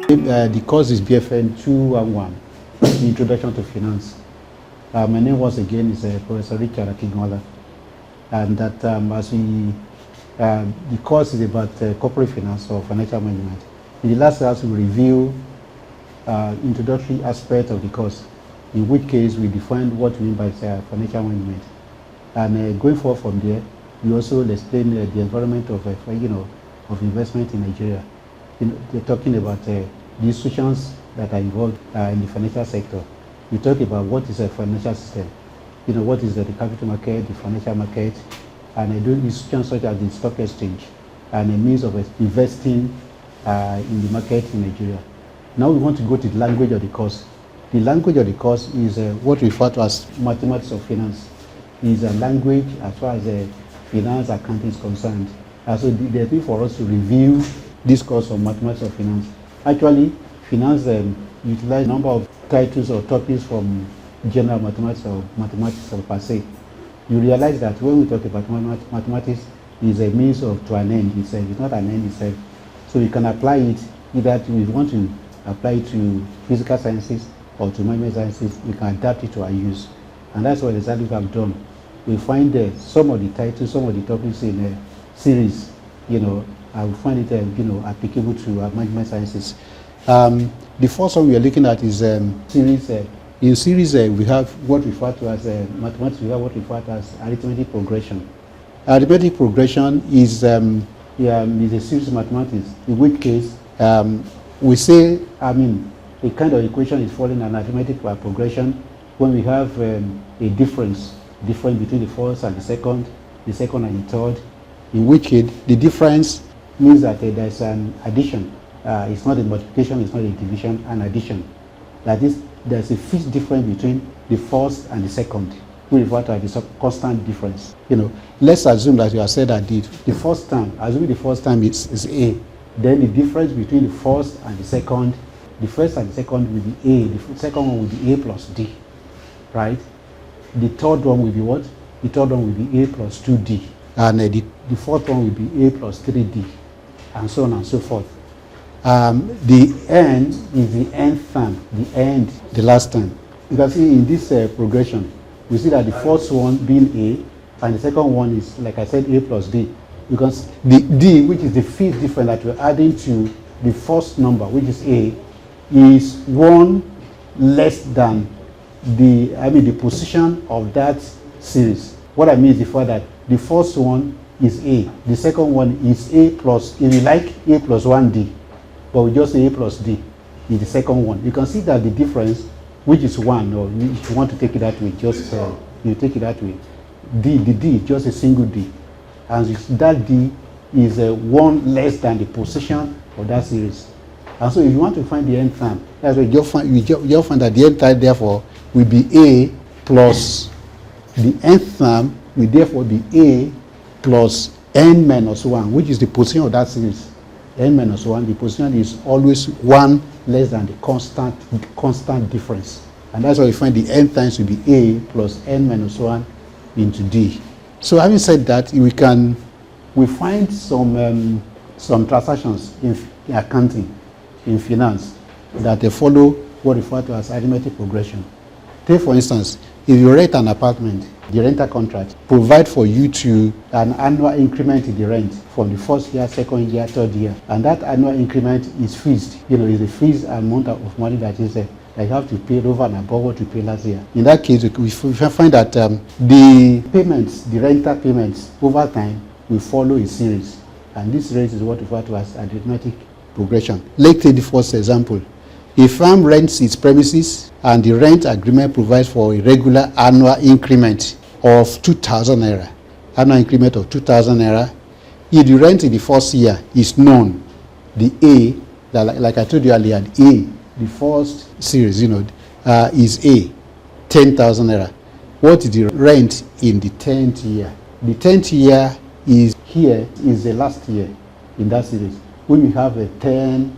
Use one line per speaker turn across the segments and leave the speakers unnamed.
The course is BFN 211, Introduction to Finance. My name once again is Professor Richard Akinwala, and that the course is about corporate finance or financial management. In the last class, we review introductory aspect of the course, in which case we defined what we mean by financial management. And going forward from there, we also explain the environment of of investment in Nigeria. They're talking about the institutions that are involved in the financial sector. We talk about what is a financial system, what is the capital market, the financial market, and do institutions such as the stock exchange, and a means of investing in the market in Nigeria. Now we want to go to the language of the course. The language of the course is what we refer to as mathematics of finance. It is a language as far as finance accounting is concerned. So the thing for us to review this course on mathematics of finance. Actually, finance utilize a number of titles or topics from general mathematics or mathematics per se. You realize that when we talk about mathematics, is a means to an end itself. It's not an end itself. So you can apply it either we want to apply it to physical sciences or to management sciences. We can adapt it to our use, and that's what exactly we have done. We find some of the titles, some of the topics in a series. I will find it applicable to our management sciences. The first one we are looking at is series. In series, we have what we refer to as mathematics. We have what we refer to as arithmetic progression. Arithmetic progression is a series of mathematics, in which case we say, a kind of equation is following an arithmetic progression when we have a difference between the first and the second and the third, in which case the difference means that there's an addition. It's not a multiplication, it's not a division, an addition. That is, there's a fixed difference between the first and the second. We refer to as the constant difference. Let's assume that you have said that the first term, assuming the first term is A, then the difference between the first and the second, the first and the second will be A, the second one will be A plus D, right? The third one will be what? The third one will be A plus 2D, and the fourth one will be A plus 3D, and so on and so forth. The end is the nth term, the last term. You can see in this progression, we see that the first one being A, and the second one is, like I said, A plus D. Because the D, which is the fifth difference that we're adding to the first number, which is A, is one less than the position of that series. What I mean is the fact that the first one is A, the second one is A plus, if you like, A plus 1D, but we just say A plus D is the second one. You can see that the difference, which is 1, or if you want to take it that way, just you take it that way. The D is just a single D, and that D is one less than the position of that series. And so if you want to find the nth term, that's why you'll find that the nth term therefore will be A plus the nth term will therefore be A plus n minus 1, which is the position of that series. N minus 1, the position is always 1 less than the constant difference. And that's why we find the n times will be A plus n minus 1 into D. So having said that, we find some transactions in accounting, in finance, that they follow what we refer to as arithmetic progression. Take for instance, if you rent an apartment, the rental contract provide for you to an annual increment in the rent from the first year, second year, third year, and that annual increment is fixed. Is a fixed amount of money that is that you have to pay over and above what you paid last year. In that case, we find that the payments, the rental payments over time will follow a series, and this series is what we refer to as arithmetic progression. Let's take the first example. A firm rents its premises and the rent agreement provides for a regular annual increment of 2,000 naira. Annual increment of 2,000 naira. If the rent in the first year is known, the A, like I told you earlier, the A, the first series, is A, 10,000 naira. What is the rent in the 10th year? The 10th year is the last year in that series. When we have 10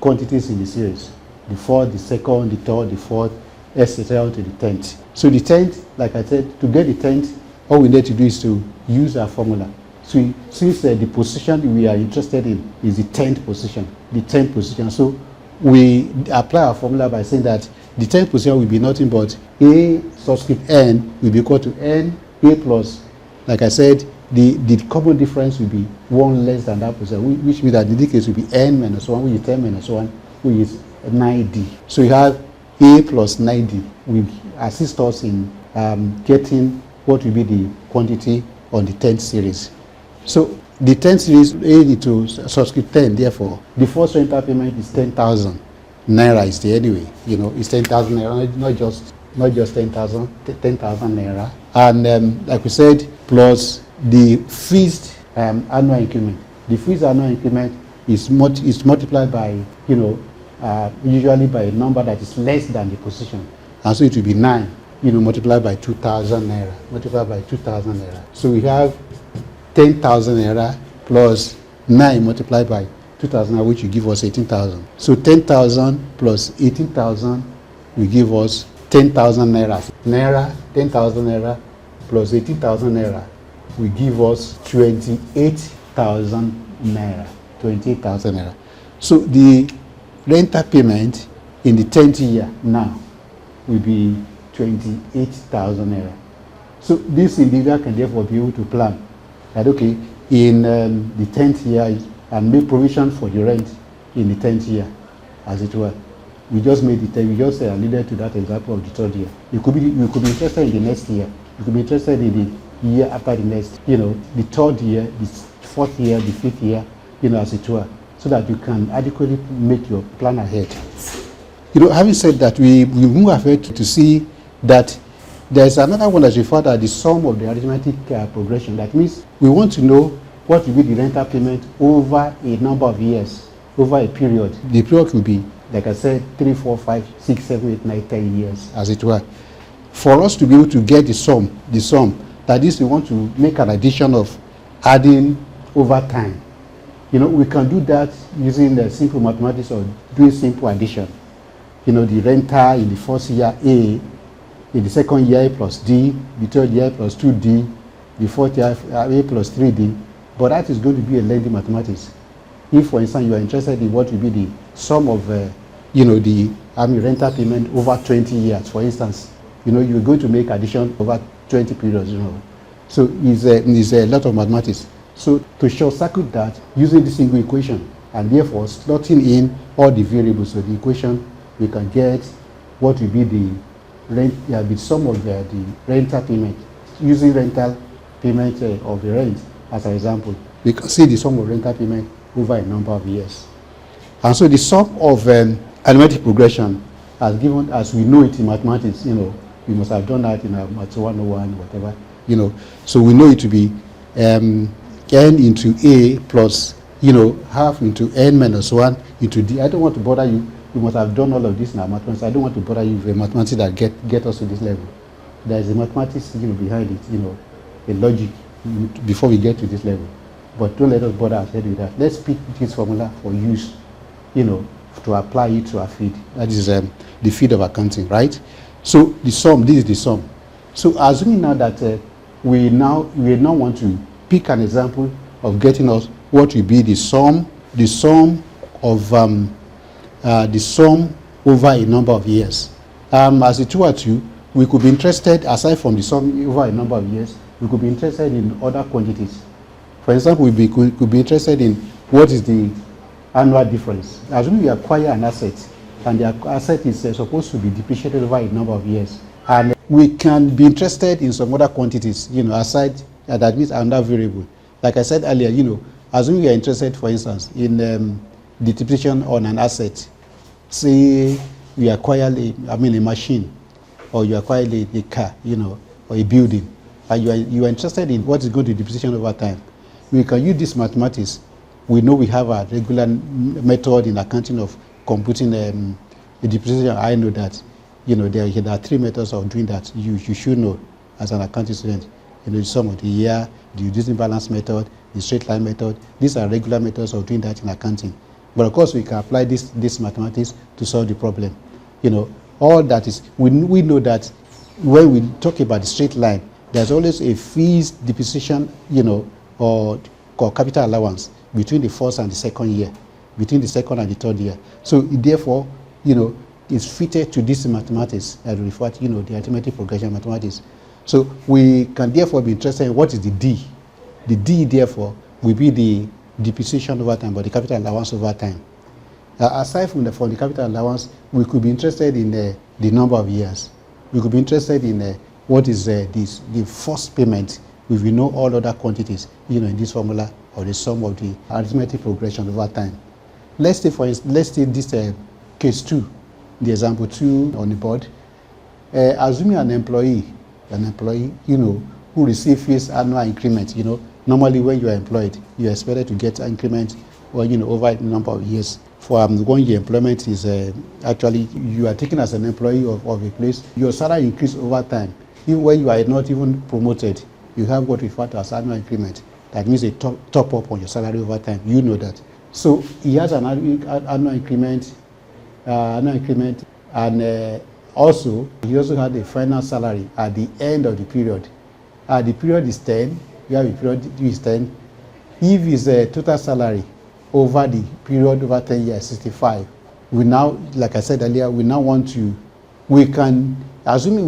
quantities in the series, the fourth, the second, the third, the fourth, etc. to the 10th. So the 10th, like I said, to get the 10th, all we need to do is to use our formula. So since the position we are interested in is the 10th position, so we apply our formula by saying that the 10th position will be nothing but A subscript n will be equal to n A plus, like I said, the common difference will be 1 less than that position, which means that in this case will be n minus 1, which is 10 minus 1, which is 9d. So you have A plus 9d will assist us in getting what will be the quantity on the 10th series. So the 10th series A into subscript 10, therefore, the first rental payment is 10,000 naira is there anyway. It's 10,000 naira, not just 10,000 naira. And like we said, plus the fixed annual increment. The fixed annual increment is multiplied by, usually by a number that is less than the position. And so it will be 9, multiplied by 2,000 naira. So we have 10,000 naira plus 9 multiplied by 2,000, which will give us 18,000. So 10,000 plus 18,000 will give us 10,000 naira. 10,000 naira plus 18,000 naira will give us 28,000 naira. 28,000 naira. So the rental payment in the 10th year now will be 28,000 naira. So this individual can therefore be able to plan that, okay, in the 10th year, and make provision for the rent in the 10th year, as it were. We just alluded to that example of the 3rd year. You could be interested in the next year. You could be interested in the year after the next, the 3rd year, the 4th year, the 5th year, as it were, so that you can adequately make your plan ahead. Having said that, we move ahead to see that there's another one that's referred as the sum of the arithmetic progression. That means we want to know what will be the rental payment over a number of years, over a period. The period will be, like I said, 3, 4, 5, 6, 7, 8, 9, 10 years, as it were. For us to be able to get the sum, that is, we want to make an addition of adding over time. We can do that using the simple mathematics or doing simple addition. The rental in the first year A, in the second year A plus D, the 3rd year A plus 2D, the 4th year A plus 3D. But that is going to be a lengthy mathematics. If, for instance, you are interested in what will be the sum of, the rental payment over 20 years, for instance, you're going to make addition over 20 periods, So it's a lot of mathematics. So to short circuit that, using this single equation, and therefore slotting in all the variables of the equation, we can get what will be the the sum of the rental payment, using rental payment of the rent as an example. We can see the sum of rental payment over a number of years. And so the sum of arithmetic progression, as we know it in mathematics, we must have done that in our Maths 101, whatever, So we know it to be n into A plus, half into n minus 1 into D. I don't want to bother you. You must have done all of this in our mathematics. I don't want to bother you with a mathematics that get us to this level. There is a mathematics behind it, a logic before we get to this level. But don't let us bother ourselves with that. Let's pick this formula for use, to apply it to our feed. That is the feed of accounting, right? So the sum, this is the sum. So assuming now that we now want to pick an example of getting us what will be the sum over a number of years. As it were to, we could be interested, aside from the sum over a number of years, we could be interested in other quantities. For example, we could be interested in what is the annual difference. Assuming we acquire an asset, and the asset is supposed to be depreciated over a number of years, and we can be interested in some other quantities, aside that means another variable. Like I said earlier, assuming we are interested, for instance, in the depreciation on an asset. Say we acquire a machine, or you acquire a car, or a building, and you are interested in what is going to depreciation over time. We can use this mathematics. We know we have a regular method in accounting of computing the depreciation. I know that, there are 3 methods of doing that. You should know as an accounting student. The sum of the year, the reducing balance method, the straight line method. These are regular methods of doing that in accounting. But of course, we can apply this mathematics to solve the problem. All that is, we know that when we talk about the straight line, there's always a fixed depreciation, or capital allowance between the first and the second year, between the second and the third year. So therefore, it's fitted to this mathematics that we refer to, the arithmetic progression mathematics. So we can therefore be interested in what is the D. The D, therefore, will be the depreciation over time, but the capital allowance over time. Aside from the capital allowance, we could be interested in the number of years. We could be interested in what is the first payment if we know all other quantities, in this formula, or the sum of the arithmetic progression over time. Let's take, for instance, this case 2, the example 2 on the board. Assuming an employee, who receives his annual increment, normally when you are employed, you are expected to get increment, or over a number of years. For 1 year employment is actually, you are taken as an employee of a place, your salary increase over time. Even when you are not even promoted, you have what we refer to as annual increment. That means a top up on your salary over time. You know that. So he has an annual increment, and also he also had a final salary at the end of the period. The period is 10. You have a period is 10. If his total salary over the period over 10 years, 65. We now, like I said earlier, we can, assuming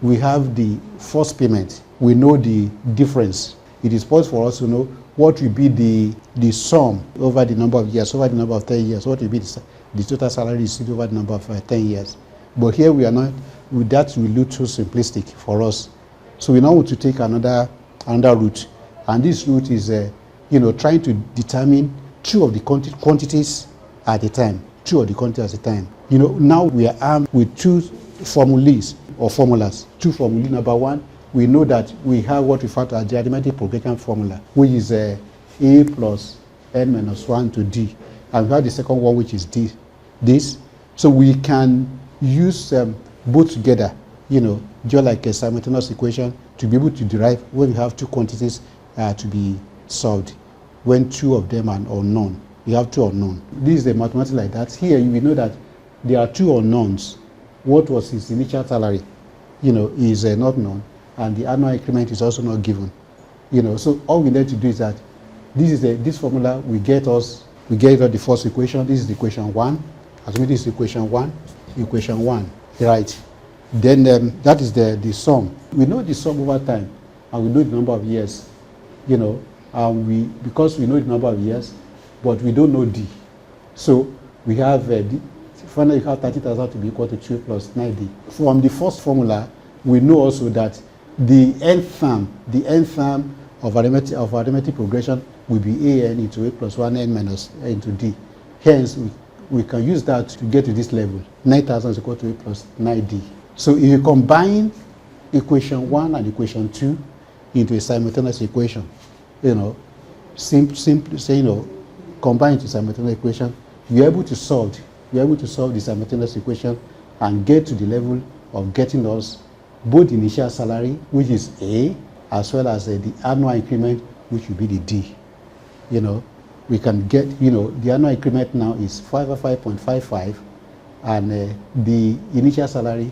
we have the first payment, we know the difference. It is possible for us to know what will be the sum over the number of years, over the number of 10 years, what will be the total salary received over the number of 10 years. But here we are not, with that will look too simplistic for us. So we now want to take another route. And this route is trying to determine two of the quantities at a time. Now we are armed with two formulas. Two formulae. Number one, we know that we have what we refer to as the arithmetic progression formula, which is A plus n minus 1 to D. And we have the second one, which is this. So we can use both together, just like a simultaneous equation, to be able to derive when we have two quantities to be solved. When two of them are unknown, we have two unknown. This is a mathematics like that. Here we know that there are two unknowns. What was his initial salary, is not known, and the annual increment is also not given. So all we need to do is that this formula will get us the first equation. This is the equation 1. Assuming this is equation 1, right? Then that is the sum. We know the sum over time, and we know the number of years. Because we know the number of years, but we don't know D. So we have finally you have 30,000 to be equal to 2 plus 9D. From the first formula, we know also that the nth term of arithmetic progression will be an into a plus 1n minus into D. Hence, we can use that to get to this level. 9,000 is equal to a plus 9D. So if you combine equation 1 and equation 2 into a simultaneous equation, simply say, combine into simultaneous equation, you're able to solve the simultaneous equation and get to the level of getting us both the initial salary, which is A, as well as the annual increment, which will be the D. We can get, the annual increment now is 555.55, and the initial salary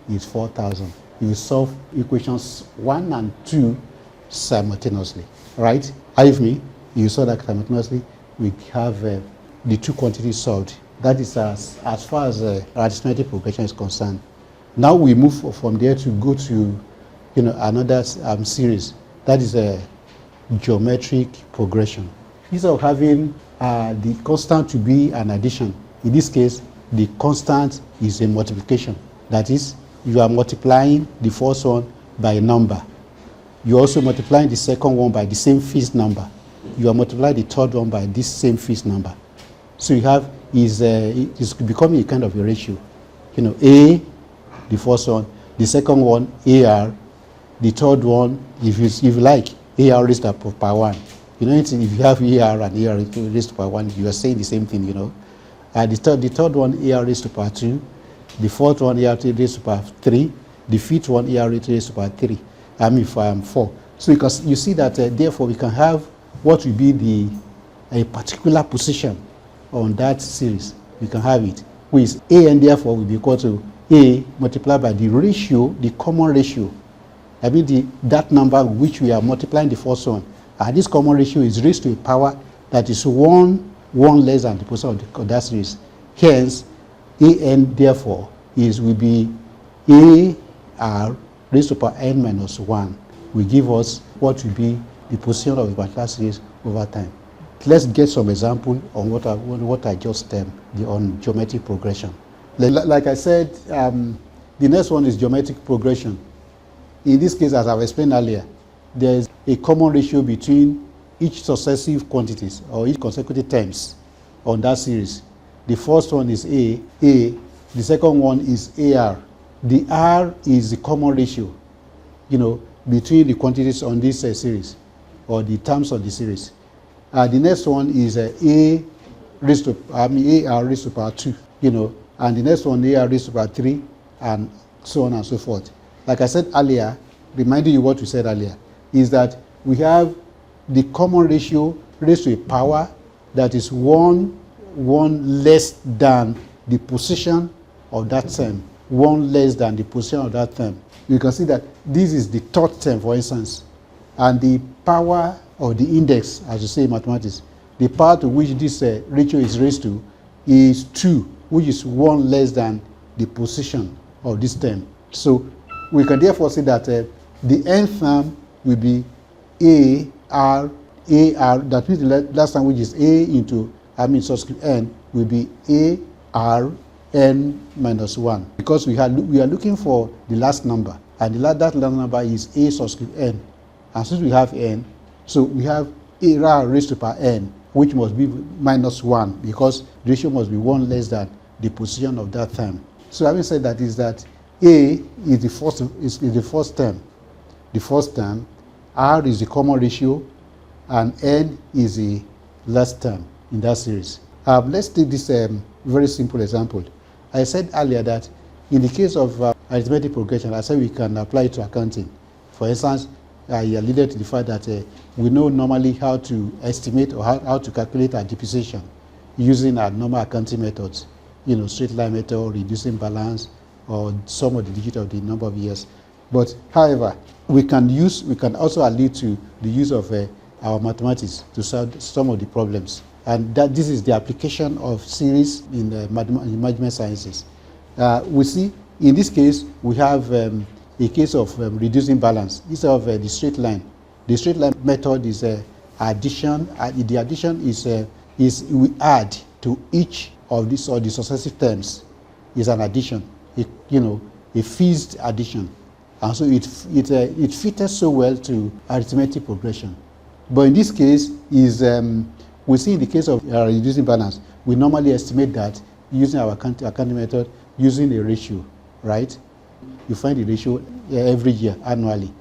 is 4,000. You solve equations 1 and 2 simultaneously, right? Are you with me? You saw that simultaneously. We have the two quantities solved. That is as far as arithmetic progression is concerned. Now we move from there to go to another series. That is a geometric progression. Instead of having the constant to be an addition, in this case the constant is a multiplication. That is, you are multiplying the first one by a number. You are also multiplying the second one by the same fixed number. You are multiplying the third one by this same fixed number. So you have it's becoming a kind of a ratio. A, the first one, the second one, AR, the third one, if you like, AR raised to power 1. If you have AR and AR raised to power 1, you are saying the same thing, The third one, AR raised to power 2. The fourth one, AR raised to power 3. The fifth one, AR raised to power 3. I mean, 4. So you see that, therefore, we can have what will be a particular position on that series. We can have it, which A, and therefore will be equal to A multiplied by the ratio, the common ratio. I mean, that number which we are multiplying the first one And this common ratio is raised to a power that is one less than the position of that series. Hence, an therefore will be AR raised to power n minus 1 will give us what will be the position of the particular series over time. Let's get some example on what I just termed on geometric progression. Like I said, the next one is geometric progression. In this case, as I've explained earlier, there is a common ratio between each successive quantities or each consecutive terms on that series. The first one is A, the second one is AR. The R is the common ratio, between the quantities on this series or the terms of the series. The next one is AR raised to power 2, and the next one AR raised to power 3, and so on and so forth. Like I said earlier, reminding you what we said earlier, is that we have the common ratio raised to a power that is one less than the position of that term, one less than the position of that term. You can see that this is the third term, for instance, and the power or the index, as you say in mathematics, the power to which this ratio is raised to is 2, which is one less than the position of this term. So we can therefore say that the nth term will be AR, that means the last term, which is A into, subscript n, will be AR n minus 1, because we are looking for the last number, and that last number is A subscript n. And since we have n, so we have AR raised to power n, which must be minus 1, because the ratio must be 1 less than the position of that term. So having said that, is that A is the first term. The first term, R is the common ratio, and N is the last term in that series. Let's take this very simple example. I said earlier that in the case of arithmetic progression, I said we can apply it to accounting. For instance, I alluded to the fact that we know normally how to estimate or how to calculate our depreciation using our normal accounting methods, straight line method, reducing balance, or sum of the digit of the number of years. But however, we can also allude to the use of our mathematics to solve some of the problems, and that this is the application of series in management sciences. We see in this case we have a case of reducing balance instead of the straight line. The straight line method is addition. The addition is we add to each of these or the successive terms is an addition, a fixed addition, and so it fitted so well to arithmetic progression. But in this case, we see in the case of reducing balance, we normally estimate that using our accounting method, using a ratio, right? You find the ratio every year, annually.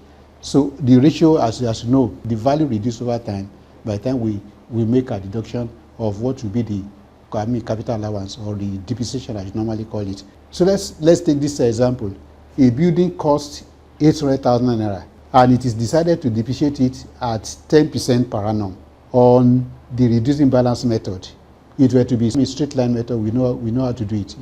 So the ratio, as you know, the value reduced over time by the time we make a deduction of what will be the capital allowance or the depreciation, as you normally call it. So let's take this example. A building costs 800,000 naira, and it is decided to depreciate it at 10% per annum on the reducing balance method. It were to be a straight line method, we know how to do it.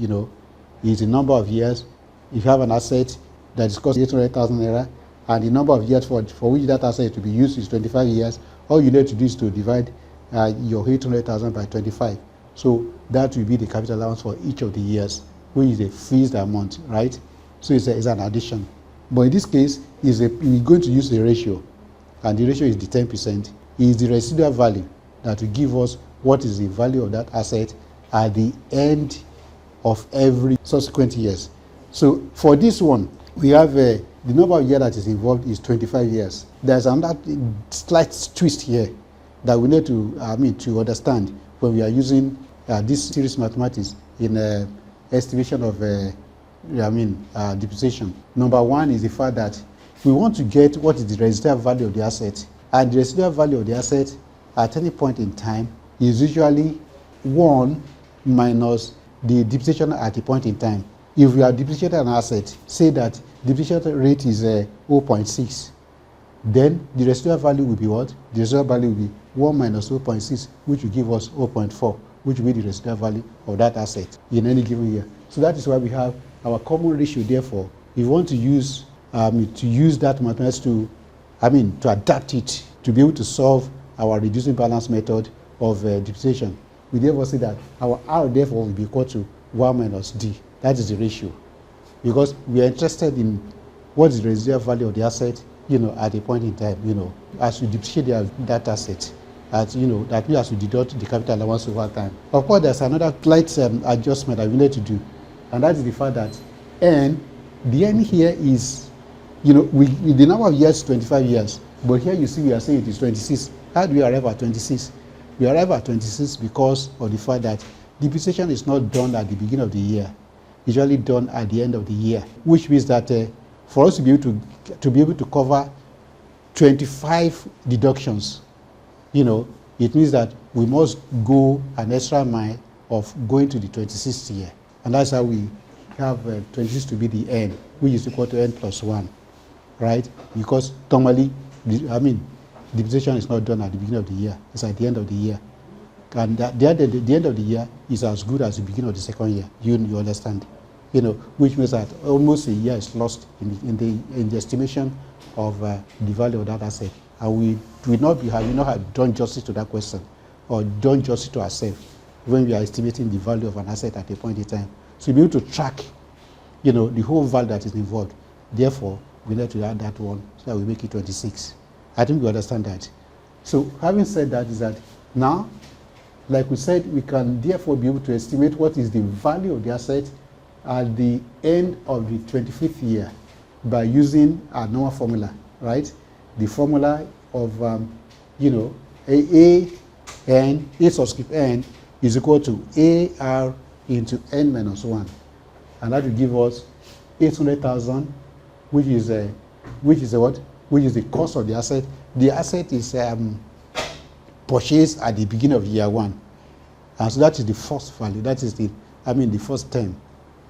It's a number of years. If you have an asset that is cost 800,000 naira, and the number of years for which that asset to be used is 25 years, all you need to do is to divide your 800,000 by 25. So that will be the capital allowance for each of the years, which is a fixed amount, right? So it's an addition. But in this case, we're going to use the ratio, and the ratio is the 10%. It is the residual value that will give us what is the value of that asset at the end of every subsequent years. So for this one, we have the number of years that is involved is 25 years. There's another slight twist here that we need to understand when we are using this series mathematics in estimation of depreciation. Number one is the fact that we want to get what is the residual value of the asset, and the residual value of the asset at any point in time is usually 1 minus the depreciation at a point in time. If we are depreciating an asset, say that depreciation rate is 0.6, then the residual value will be what? The residual value will be 1 minus 0.6, which will give us 0.4, which will be the residual value of that asset in any given year. So that is why we have our common ratio. Therefore, if we want to use that mathematics to adapt it to be able to solve our reducing balance method of depreciation, we therefore say that our R therefore will be equal to 1 minus D. That is the ratio. Because we are interested in what is the residual value of the asset, at a point in time, as we depreciate that asset. That means as we deduct the capital allowance over time. Of course, there's another slight adjustment that we need to do, and that is the fact that the N here is, the number of years is 25 years, but here you see we are saying it is 26. How do we arrive at 26? We arrive at 26 because of the fact that depreciation is not done at the beginning of the year. It's usually done at the end of the year, which means that for us to be able to cover 25 deductions, it means that we must go an extra mile of going to the 26th year. And that's how we have 26 to be the N, which is equal to N plus 1, right? Because normally, depreciation is not done at the beginning of the year. It's at the end of the year. And the end of the year is as good as the beginning of the second year. You understand? Which means that almost a year is lost in the estimation of the value of that asset. And we will not have done justice to that question or done justice to ourselves when we are estimating the value of an asset at a point in time. So we need to track, the whole value that is involved. Therefore, we need to add that one so that we make it 26. I think we understand that. So having said that, is that now, like we said, we can therefore be able to estimate what is the value of the asset at the end of the 25th year by using our normal formula, right? The formula of, A subscript N is equal to AR into N minus 1. And that will give us 800,000, which is what? Which is the cost of the asset. The asset is purchased at the beginning of year 1. And so that is the first value. That is the first term,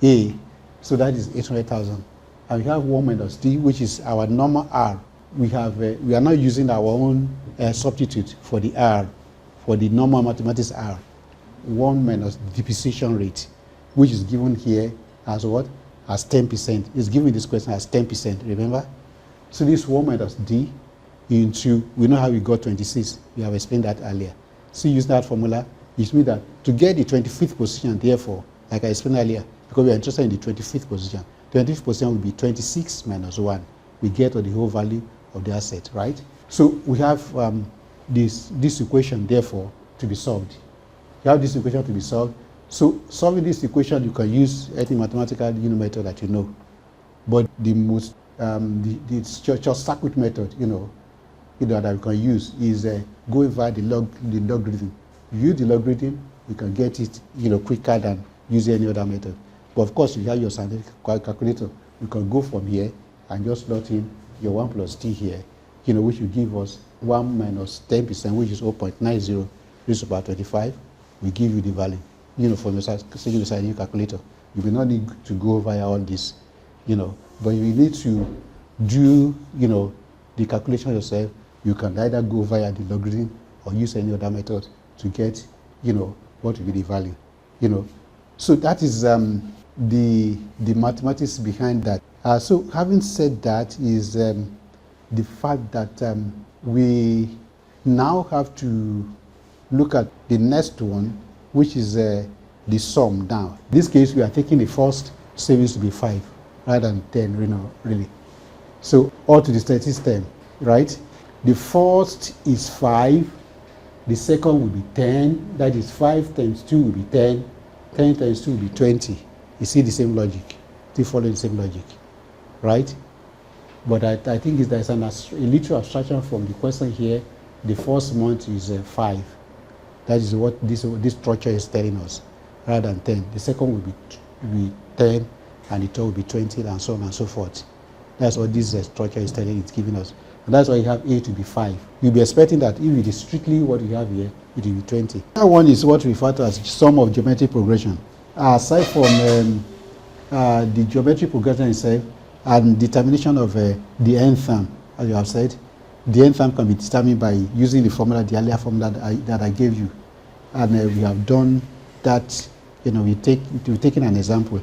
A. So that is 800,000. And we have 1 minus D, which is our normal R. We are now using our own substitute for the R, for the normal mathematics R. 1 minus depreciation rate, which is given here as what? As 10%. It's given in this question as 10%, remember? So this 1 minus D into, we know how we got 26. We have explained that earlier. So use that formula, which means that to get the 25th position, therefore, like I explained earlier, because we are interested in the 25th position, 25th position will be 26 minus 1. We get the whole value of the asset, right? So we have this equation, therefore, to be solved. You have this equation to be solved. So solving this equation, you can use any mathematical method that you know. But the most the circuit method, that we can use is going via the logarithm. If you use the logarithm, you can get it, quicker than using any other method. But of course, if you have your scientific calculator, you can go from here and just slot in your 1 plus t here, which will give us 1 minus 10%, which is 0.90, which is about 25. We give you the value, from your scientific calculator. You will not need to go via all this, but you need to do, the calculation yourself. You can either go via the logarithm or use any other method to get, what will be the value, So that is the mathematics behind that. So having said that is the fact that we now have to look at the next one, which is the sum now. In this case, we are taking the first savings to be 5 rather than 10, really. So all to the 30th term, right? The first is 5, the second will be 10, that is 5 times 2 will be 10, 10 times 2 will be 20. You see the same logic, still following the same logic, right? But I think there's a little abstraction from the question here. The first month is 5. That is what this structure is telling us, rather than 10. The second will be 10, and the third will be 20, and so on and so forth. That's what this structure is telling, it's giving us. And that's why you have A to be 5. You'll be expecting that if it is strictly what we have here, it will be 20. That one is what we refer to as sum of geometric progression. Aside from the geometric progression itself and determination of the nth term, as you have said, the nth term can be determined by using the formula, the earlier formula that I gave you. And we have done that, we've taken an example.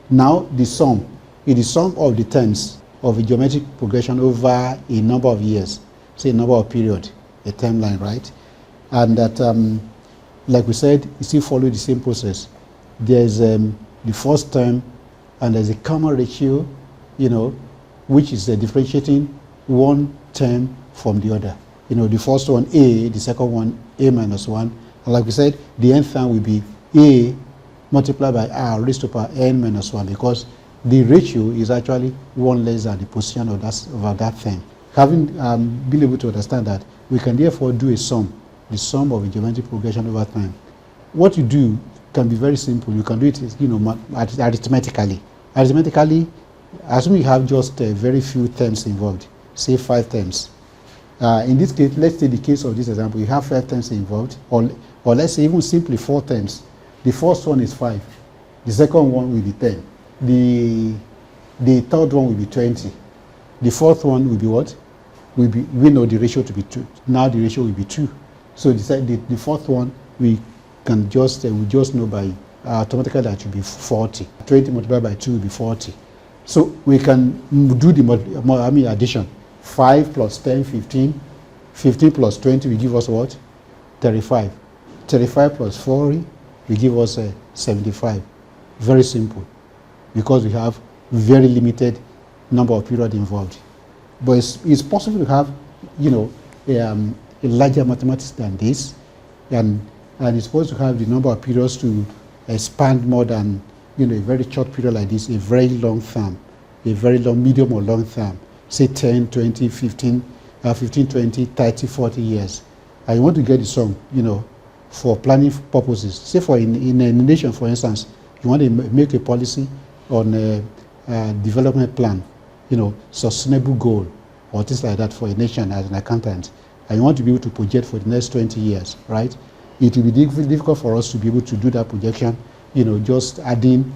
Now the sum, it is sum of the terms of a geometric progression over a number of years, say a number of period. a term line, right? And that, like we said, you still follow the same process. There's the first term, and there's a common ratio, which is differentiating one term from the other. The first one A, the second one A minus 1. And like we said, the nth term will be A multiplied by R raised to power n minus 1, because the ratio is actually 1 less than the position of that term. Having been able to understand that, we can therefore do a sum, the sum of a geometric progression over time. What you do can be very simple. You can do it, arithmetically. Arithmetically, assuming you have just very few terms involved, say 5 terms. In this case, let's take the case of this example. You have 5 terms involved, or let's say even simply 4 terms. The first one is 5. The second one will be 10. The third one will be 20. The fourth one will be what? We know the ratio to be 2. Now the ratio will be 2. So the fourth one we can just know by automatically that should be 40. 20 multiplied by 2 will be 40. So we can do the addition. 5 plus 10, 15. 15 plus 20 will give us what? 35. 35 plus 40 will give us 75. Very simple, because we have very limited number of periods involved. But it's possible to have, a larger mathematics than this, and it's supposed to have the number of periods to expand more than, a very short period like this, a very long term, a very long, medium or long term, say 10, 20, 15, 20, 30, 40 years. And you want to get the sum, for planning purposes. Say in a nation, for instance, you want to make a policy on a development plan, sustainable goal, or things like that for a nation as an accountant, and you want to be able to project for the next 20 years, right? It will be difficult for us to be able to do that projection, just adding,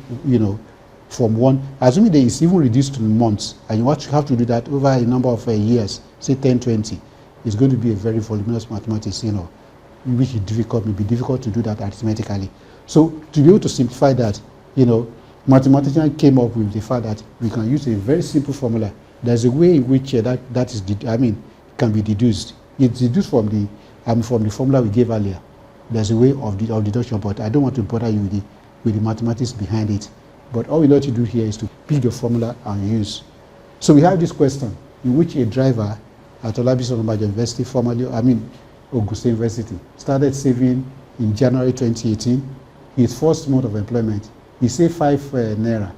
from one, assuming that it's even reduced to months, and you have to do that over a number of years, say 10, 20, it's going to be a very voluminous mathematics, which may be difficult to do that arithmetically. So to be able to simplify that, mathematicians came up with the fact that we can use a very simple formula. There's a way in which can be deduced. It's deduced from the formula we gave earlier. There's a way of deduction, but I don't want to bother you with the mathematics behind it. But all we need to do here is to pick the formula and use. So we have this question in which a driver at Olabisi Onabanjo University, formerly, Ogun State University, started saving in January 2018. His first month of employment, he saved 5 naira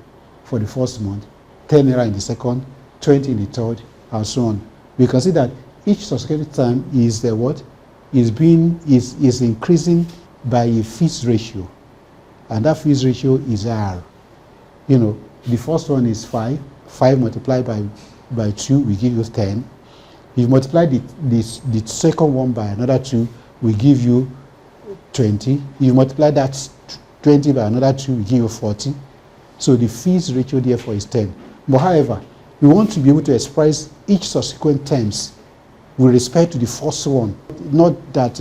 for the first month, 10 naira in the second, 20 in the third, and so on. We can see that each subsequent time is is increasing by a fixed ratio, and that fixed ratio is R. The first one is 5. 5 multiplied by 2 will give you 10. If you multiply the second one by another 2, will give you 20. If you multiply that 20 by another 2, will give you 40. So the fixed ratio therefore is 10. But however, we want to be able to express each subsequent terms with respect to the first one. Not that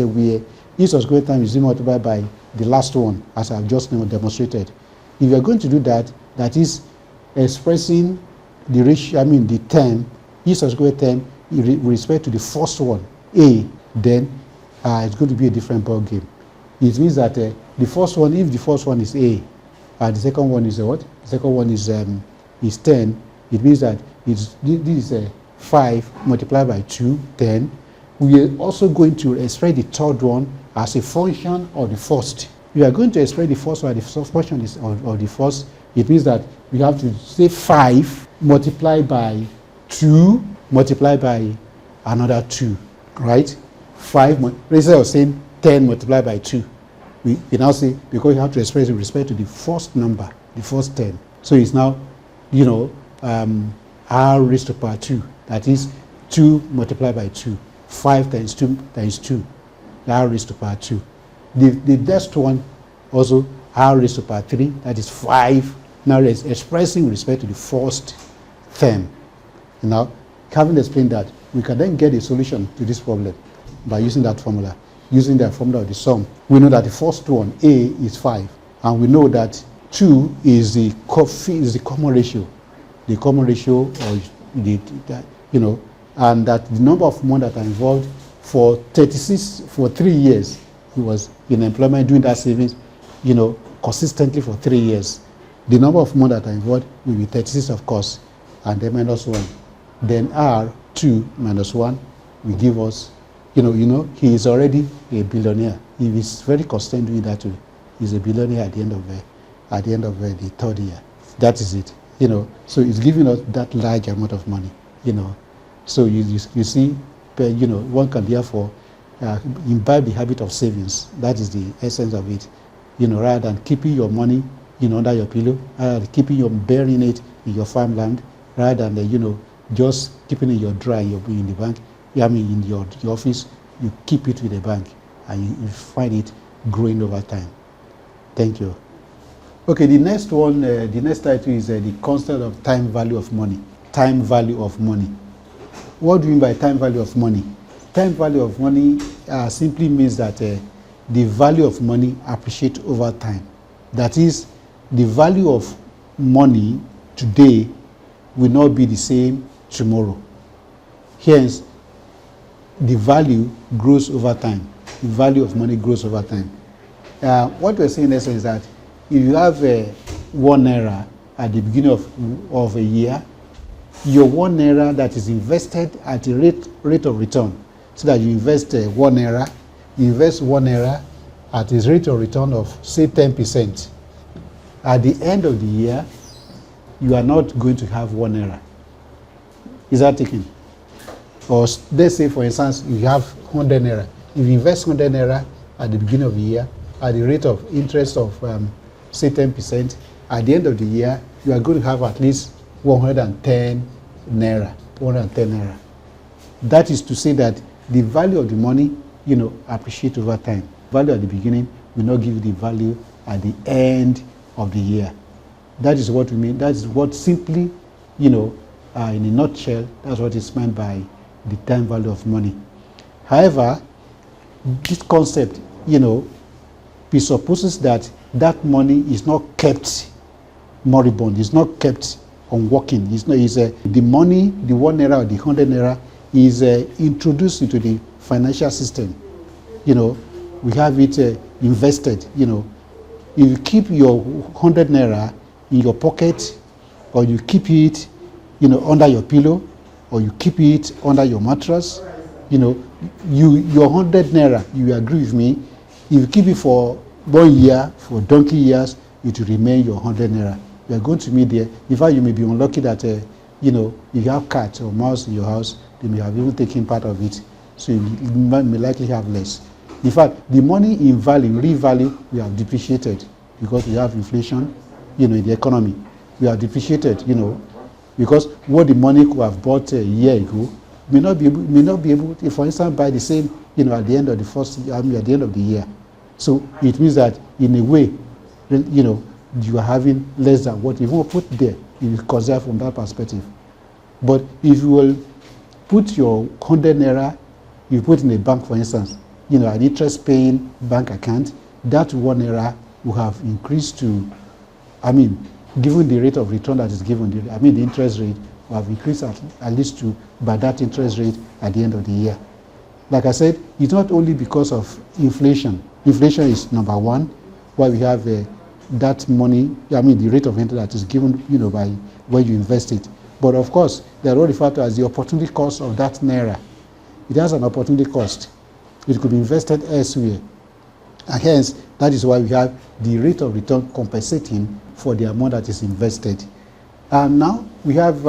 each subsequent term is multiplied by the last one, as I've just demonstrated. If you are going to do that, that is expressing the ratio, the term, each subsequent term with respect to the first one, A, then it's going to be a different ball game. It means that the first one, if the first one is A, and the second one is what? The second one is 10. It means that this is 5 multiplied by 2, 10. We are also going to express the third one as a function of the first. We are going to express the first one as the function of the first. It means that we have to say 5 multiplied by 2 multiplied by another 2, right? 5, instead of saying 10 multiplied by 2, we now say, because you have to express with respect to the first number, the first 10. So it's now, R raised to power 2. That is 2 multiplied by 2. 5 times 2 times 2. R raised to power 2. The next one also R raised to power 3. That is 5. Now it's expressing with respect to the first term. Now, having explained that, we can then get a solution to this problem by using that formula. Using the formula of the sum, we know that the first one, A, is 5. And we know that 2 is the common ratio. The common ratio, or and that the number of months that are involved for 3 years, he was in employment doing that savings, consistently for 3 years. The number of months that are involved will be 36, of course, and then minus 1. Then R2 minus 1 will give us, he is already a billionaire. He is very consistent doing that too. He's a billionaire at the end of the third year. That is it. So it's giving us that large amount of money. So you see, one can therefore imbibe the habit of savings. That is the essence of it. Rather than keeping your money under your pillow, rather than burying it in your farmland, rather than just keeping it in the bank. In your office, you keep it with the bank, and you find it growing over time. Thank you. Okay, the next one, the next title is the concept of time value of money. Time value of money. What do you mean by time value of money? Time value of money simply means that the value of money appreciates over time. That is, the value of money today will not be the same tomorrow. Hence, the value grows over time. The value of money grows over time. What we're saying is that if you have 1 naira at the beginning of a year, your 1 naira that is invested at a rate of return, so that you invest 1 naira, you invest 1 naira at a rate of return of, say, 10%. At the end of the year, you are not going to have 1 naira. Is that taken? Or let's say, for instance, you have 100 naira. If you invest 100 naira at the beginning of the year, at the rate of interest of, say, 10%, at the end of the year, you are going to have at least 110 naira. 110 naira. That is to say that the value of the money, appreciate over time. Value at the beginning will not give you the value at the end of the year. That is what we mean. That is what simply, in a nutshell, that's what is meant by the time value of money. However, this concept, presupposes that money is not kept moribund, it's not kept unworking. The money, the 1 naira or the 100 naira, is introduced into the financial system. We have it invested. If you keep your 100 naira in your pocket, or you keep it, under your pillow, or you keep it under your mattress, your 100 naira, you agree with me, if you keep it for 1 year, for donkey years, it will remain your 100 naira. You are going to meet there. In fact, you may be unlucky that, you have cat or mouse in your house, they may have even taken part of it. So you may likely have less. In fact, the money in value, real value, we have depreciated because we have inflation, in the economy. We have depreciated, because what the money could have bought a year ago may not be able to, for instance, buy the same, at the end of at the end of the year. So it means that in a way, you are having less than what you want to put there. You will consider from that perspective. But if you will put your 100 naira, you put in a bank, for instance, an interest-paying bank account, that 1 naira will have increased to, given the rate of return that is given, the interest rate will have increased at least to by that interest rate at the end of the year. Like I said, it's not only because of inflation. Inflation is number one, why we have that money, the rate of interest that is given, by when you invest it. But of course, they are all referred to as the opportunity cost of that naira. It has an opportunity cost. It could be invested elsewhere. And hence, that is why we have the rate of return compensating for the amount that is invested. And now we have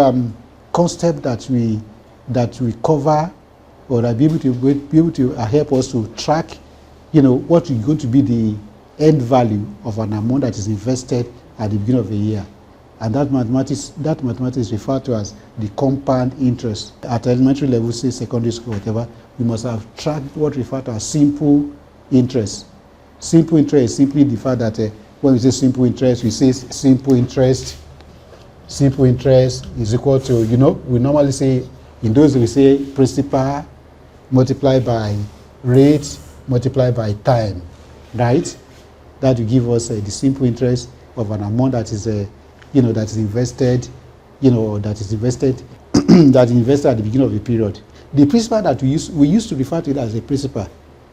concept that we cover, or that be able to help us to track, what is going to be the end value of an amount that is invested at the beginning of the year. And that mathematics is referred to as the compound interest. At elementary level, say secondary school, whatever, we must have tracked what referred to as simple interest. Simple interest is simply the fact that when we say simple interest, we say simple interest is equal to, we normally say, in those we say principal multiplied by rate multiplied by time, right? That will give us the simple interest of an amount that is that is invested, that is invested at the beginning of the period. The principal that we used to refer to it as a principal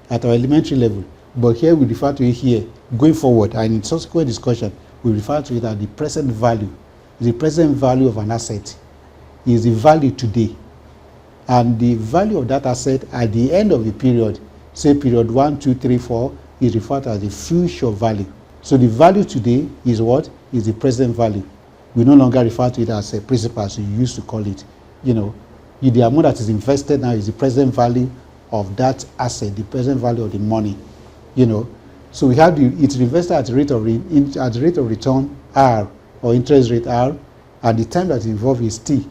at our elementary level, but here we refer to it here, going forward, and in subsequent discussion, we refer to it as the present value. The present value of an asset is the value today. And the value of that asset at the end of the period, say period 1, 2, 3, 4, is referred to as the future value. So the value today is what? Is the present value. We no longer refer to it as a principal, as you used to call it. You know, the amount that is invested now is the present value of that asset, the present value of the money. You know, so we have it's invested at the rate of return R, or interest rate R, and the time that is involved is T.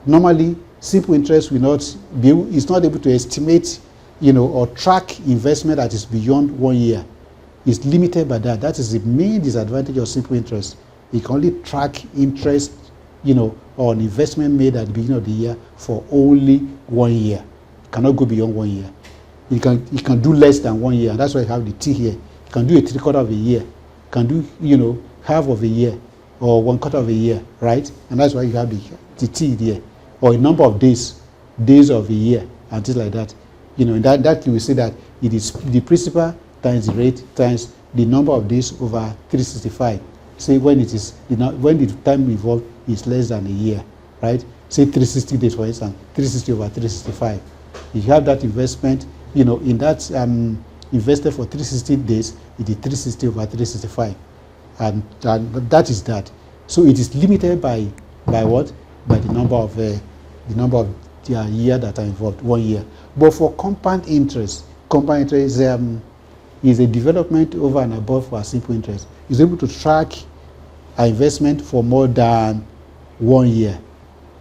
Normally, simple interest will not is not able to estimate, you know, or track investment that is beyond 1 year. It's limited by that. That is the main disadvantage of simple interest. You can only track interest, you know, on investment made at the beginning of the year for only 1 year. It cannot go beyond 1 year. You can do less than 1 year. And that's why you have the T here. You can do a 3/4 of a year. You can do, you know, half of a year or 1/4 of a year, right? And that's why you have the T there, or a number of days of a year, and things like that. You know, in that you will see that it is the principal times the rate times the number of days over 365. Say when the time involved is less than a year, right? Say 360 days, for instance, 360 over 365. If you have that investment, you know, in that invested for 360 days, it is 360 over 365, and that is that. So it is limited by what? By the number of year that are involved, 1 year. But for compound interest is a development over and above our simple interest. It's able to track our investment for more than 1 year,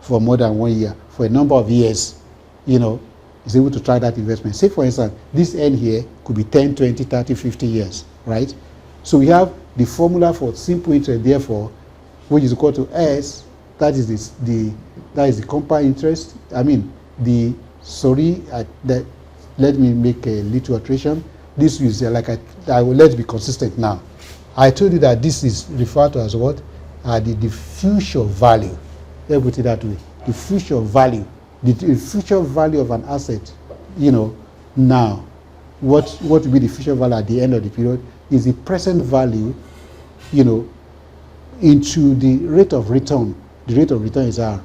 for a number of years. You know, it's able to track that investment. Say, for instance, this end here could be 10, 20, 30, 50 years, right? So we have the formula for simple interest, therefore, which is equal to S. That is the compound interest. I mean, let me make a little alteration. This is I will let's be consistent now. I told you that this is referred to as what? The future value. Let's put it that way. The future value. The future value of an asset, you know, now, what will be the future value at the end of the period is the present value, you know, into the rate of return. The rate of return is R.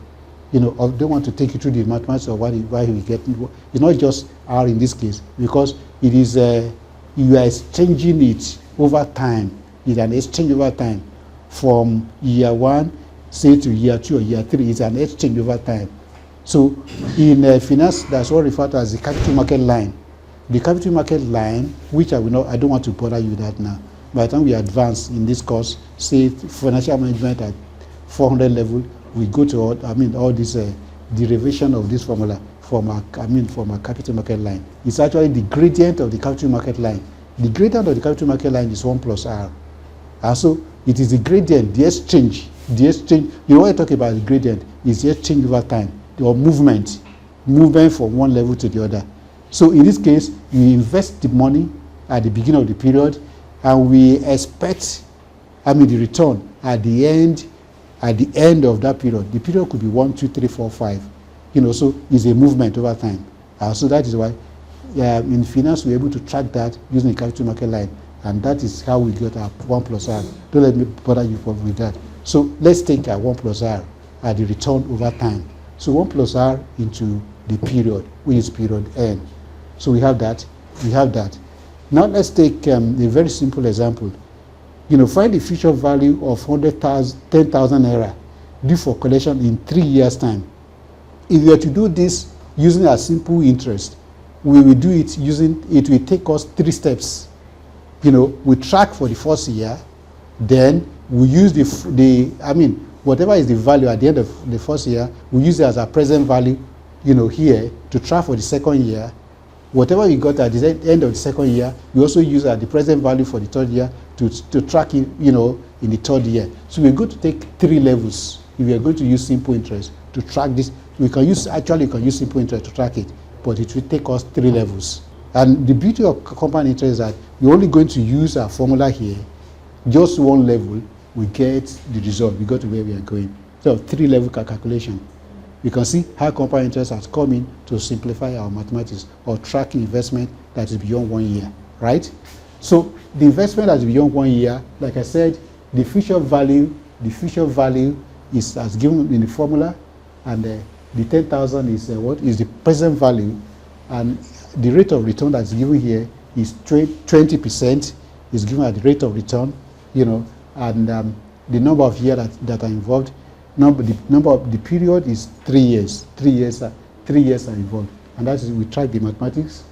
You know, I don't want to take you through the mathematics of why we get it. It's not just R in this case, because it is you are exchanging it over time. It's an exchange over time from year 1, say, to year 2 or year 3. It's an exchange over time. So in finance, that's what referred to as the capital market line. The capital market line, which I don't want to bother you with that now. By the time we advance in this course, say financial management at 400 level, we go to all this derivation of this formula from our capital market line. It's actually the gradient of the capital market line. The gradient of the capital market line is 1 plus R. And so it is the gradient, the exchange. You know what I talk about the gradient is the exchange over time, or movement from one level to the other. So in this case, you invest the money at the beginning of the period, and we expect, the return at the end of that period. The period could be 1, 2, 3, 4, 5. You know, so it's a movement over time. So that is why in finance we're able to track that using the capital market line, and that is how we get our 1 plus R. Don't let me bother you with that. So let's take our 1 plus R at the return over time. So 1 plus R into the period, which is period N. So we have that. Now let's take a very simple example. You know, find the future value of 10,000 naira due for collection in 3 years' time. If we were to do this using a simple interest, we will do it it will take us 3 steps. You know, we track for the first year, then we use whatever is the value at the end of the first year, we use it as a present value, you know, here to track for the second year. Whatever we got at the end of the second year, we also use at the present value for the third year to track it, you know, in the third year. So we're going to take 3 levels. If we are going to use simple interest to track this, we can use simple interest to track it, but it will take us 3 levels. And the beauty of compound interest is that we're only going to use our formula here, just 1 level, we get the result, we go to where we are going. So 3 level calculation. You can see how compound interest has come in to simplify our mathematics or tracking investment that is beyond 1 year, right? So the investment that is beyond 1 year, like I said, the future value is as given in the formula, and the 10,000 is what is the present value, and the rate of return that's given here is 20% is given at the rate of return, and the number of years that are involved. The period is 3 years. 3 years are involved, and that is, we try the mathematics,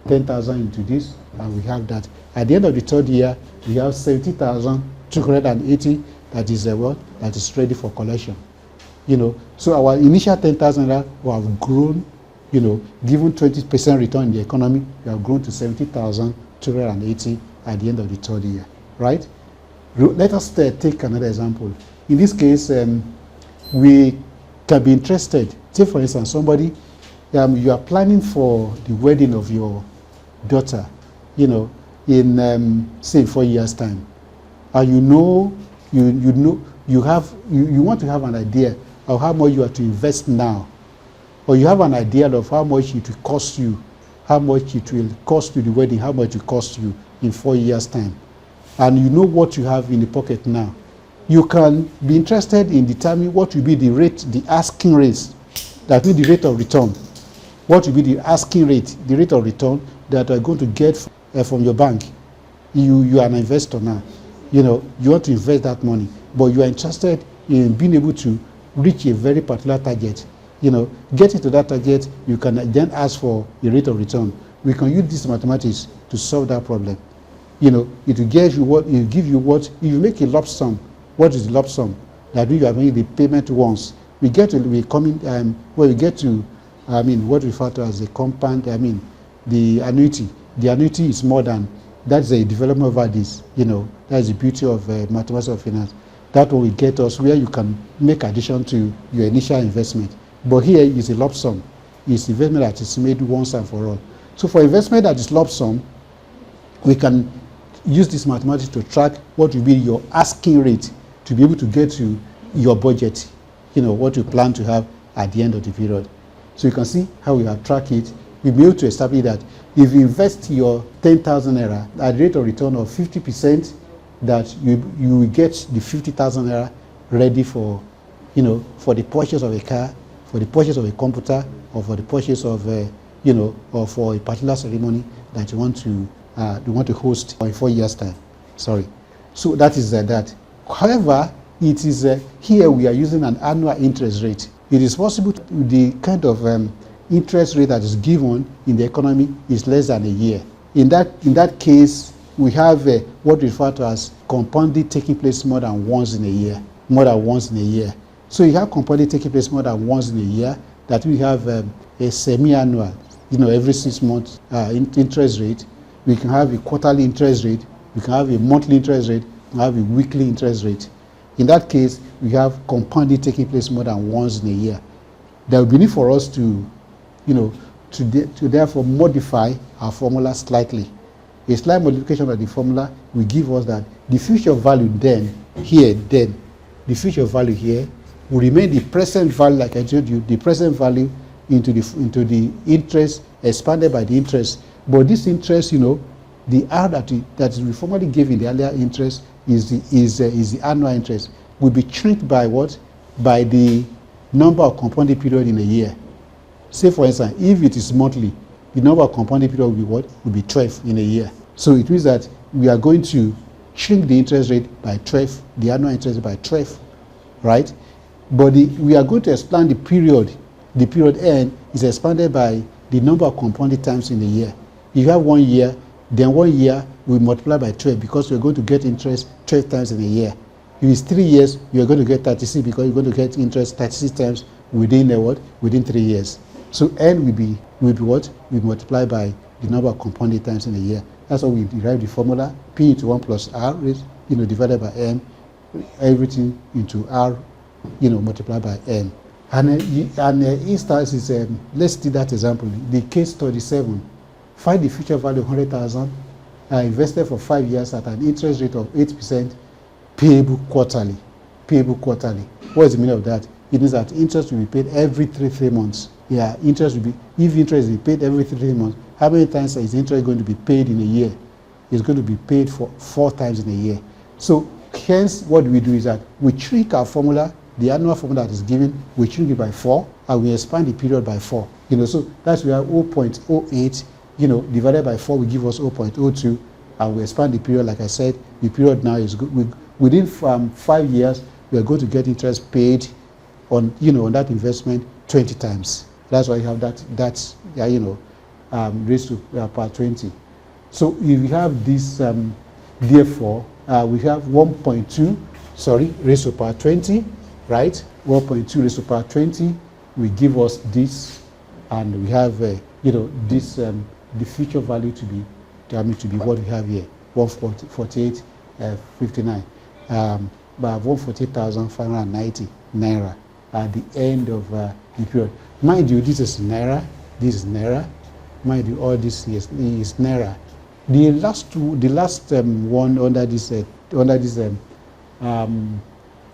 10,000 into this, and we have that. At the end of the third year, we have 70,280 that is that is ready for collection. So our initial 10,000 we have grown, given 20% return in the economy, we have grown to 70,280 at the end of the third year, right? Let us take another example. In this case, we can be interested. Say, for instance, somebody, you are planning for the wedding of your daughter, in say 4 years' time, and you want to have an idea of how much you are to invest now, or you have an idea of how much it will cost you, the wedding, how much it will cost you in 4 years' time, and you know what you have in the pocket now. You can be interested in determining what will be the rate, the asking rate, that will be the rate of return. What will be the asking rate, the rate of return that you are going to get from your bank? You are an investor now. You want to invest that money, but you are interested in being able to reach a very particular target. Get into that target, you can then ask for a rate of return. We can use this mathematics to solve that problem. It will give you what, if you make a lump sum. What is the lump sum? That means you are making the payment once. When we get to, what we refer to as the compound, the annuity. The annuity is more than, that's a development over this, that's the beauty of mathematics of finance. That will get us where you can make addition to your initial investment. But here is a lump sum. It's investment that is made once and for all. So for investment that is lump sum, we can use this mathematics to track what will be your asking rate to be able to get to your budget, what you plan to have at the end of the period. So you can see how we have tracked it. We'll be able to establish that if you invest your 10,000 naira at a rate of return of 50%, that you will get the 50,000 naira ready for, for the purchase of a car, for the purchase of a computer, or for the purchase of, or for a particular ceremony that you want to host in 4 years' time. Sorry. So that is that. However, it is here we are using an annual interest rate. It is possible the kind of interest rate that is given in the economy is less than a year. In that case, we have what we refer to as compounding taking place more than once in a year. So you have compounding taking place more than once in a year. That we have a semi-annual, every 6 months interest rate. We can have a quarterly interest rate. We can have a monthly interest rate. We can have a weekly interest rate. In that case, we have compounding taking place more than once in a year. There will be need for us to therefore modify our formula slightly. A slight modification of the formula will give us that the future value the future value here will remain the present value, like I told you, the present value into the interest expanded by the interest. But this interest, the R that we formally gave in the earlier interest is the annual interest, will be shrinked by what? By the number of compounding period in a year. Say, for instance, if it is monthly, the number of compounding period will be what? Will be 12 in a year. So it means that we are going to shrink the interest rate by 12, the annual interest rate by 12, right? But we are going to expand the period. The period N is expanded by the number of compounding times in a year. If you have 1 year, then 1 year we multiply by 12 because we're going to get interest 12 times in a year. If it's 3 years, you're going to get 36 because you're going to get interest 36 times within within 3 years. So N will be what? We multiply by the number of compounding times in a year. That's how we derive the formula. P into 1 plus R, divided by M, everything into R, multiplied by M. And instance is, let's do that example. The case 37. Find the future value of 100,000 invested for 5 years at an interest rate of 8%, payable quarterly. What is the meaning of that? it means that interest will be paid every three months. Yeah, interest will be, if interest is paid every 3 months, how many times is interest going to be paid in a year? It's going to be paid for 4 times in a year. So hence what we do is that we shrink our formula, the annual formula that is given, we shrink it by 4, and we expand the period by 4. So that's where 0.08, divided by 4 will give us 0.02, and we expand the period. Like I said, the period now is good. Within 5 years, we are going to get interest paid on on that investment 20 times. That's why you have that's raised to power 20. So if you have this, therefore, we have 1.2, raised to power 20, right? 1.2 raised to power 20 will give us this, and we have, this, the future value to be what we have here, 148.59, about 148,590 naira at the end of the period. Mind you, this is naira. This is naira. Mind you, all this is naira. The last one under this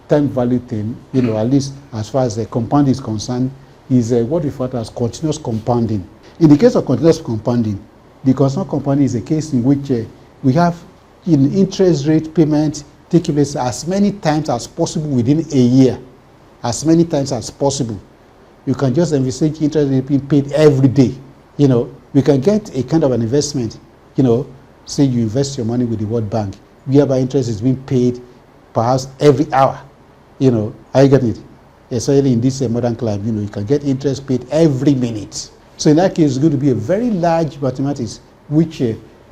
time value thing, at least as far as the compound is concerned, is what we refer to as continuous compounding. In the case of continuous compounding, the continuous compounding is a case in which we have interest rate payment taking place as many times as possible within a year, as many times as possible. You can just envisage interest rate being paid every day. We can get a kind of an investment, say you invest your money with the World Bank, whereby interest is being paid perhaps every hour. Are you getting it? Especially in this modern climate, you can get interest paid every minute. So in that case, it's going to be a very large mathematics, which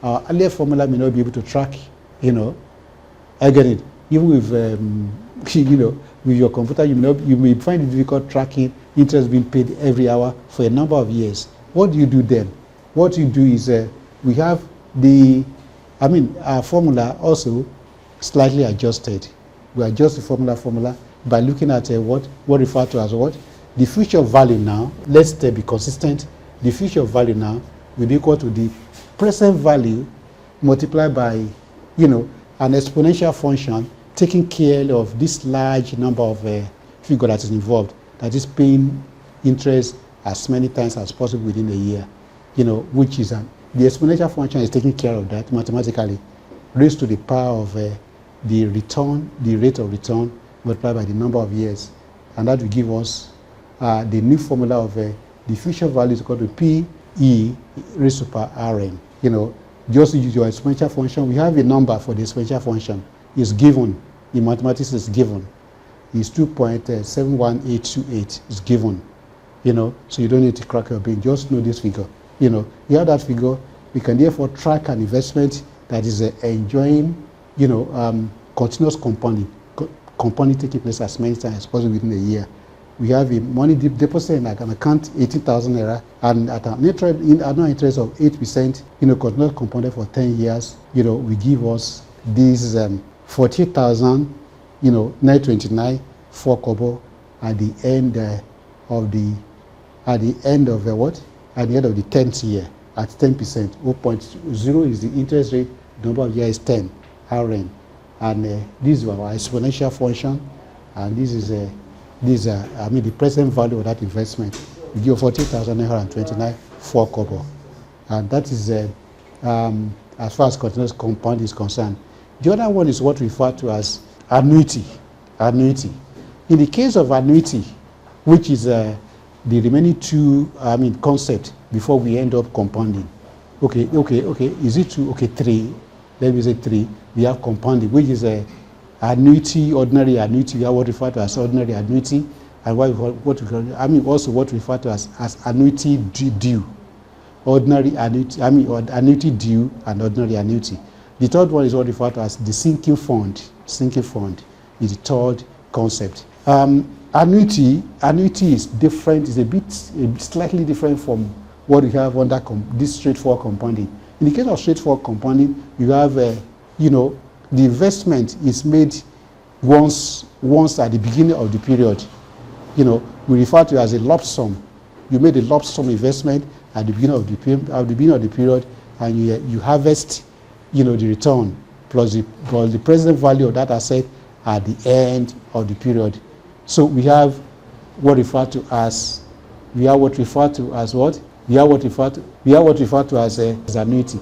our earlier formula may not be able to track. I get it. Even with, with your computer, you may find it difficult tracking interest being paid every hour for a number of years. What do you do then? What you do is we have our formula also slightly adjusted. We adjust the formula by looking at what referred to as what? The future value now. Let's be consistent. The future value now will be equal to the present value multiplied by, an exponential function taking care of this large number of figure that is involved, that is paying interest as many times as possible within a year, which is the exponential function is taking care of that mathematically, raised to the power of the rate of return multiplied by the number of years, and that will give us the new formula of the future value is equal to P/E raised to power Rn. Just use your exponential function. We have a number for the exponential function. It's given. In mathematics, it's given. It's 2.71828. It's given. So you don't need to crack your brain. Just know this figure. You have that figure. We can therefore track an investment that is enjoying, continuous compounding. Compounding taking place as many times as possible within a year. We have a money deposit in an account, 18,000 naira, and at an interest of 8%, continuous compounded for 10 years, we give us this 48,929 4 kobo at the end of the what? At the end of the 10th year at 10%. 0.0 is the interest rate. The number of years is 10 Rn, and this is our exponential function, and this is the present value of that investment. We give 40,929 4 kobo, and that is as far as continuous compound is concerned. The other one is what we refer to as annuity. Annuity. In the case of annuity, which is the remaining two concept before we end up compounding. Okay. Is it 2? Okay, 3. Let me say 3. We have compounding, which is annuity, ordinary annuity. We have what we refer to as ordinary annuity, and what we refer to as annuity due. Ordinary annuity, annuity due and ordinary annuity. The third one is what we refer to as the sinking fund. Sinking fund is the third concept. Annuity is different. It's a slightly different from what we have under this straightforward compounding. In the case of straightforward compounding, you have the investment is made once at the beginning of the period. We refer to it as a lump sum. You made a lump sum investment at the beginning of the period, and you harvest, the return plus the present value of that asset at the end of the period. So we have what referred to as, we have what referred to as what? We have what referred to as annuity.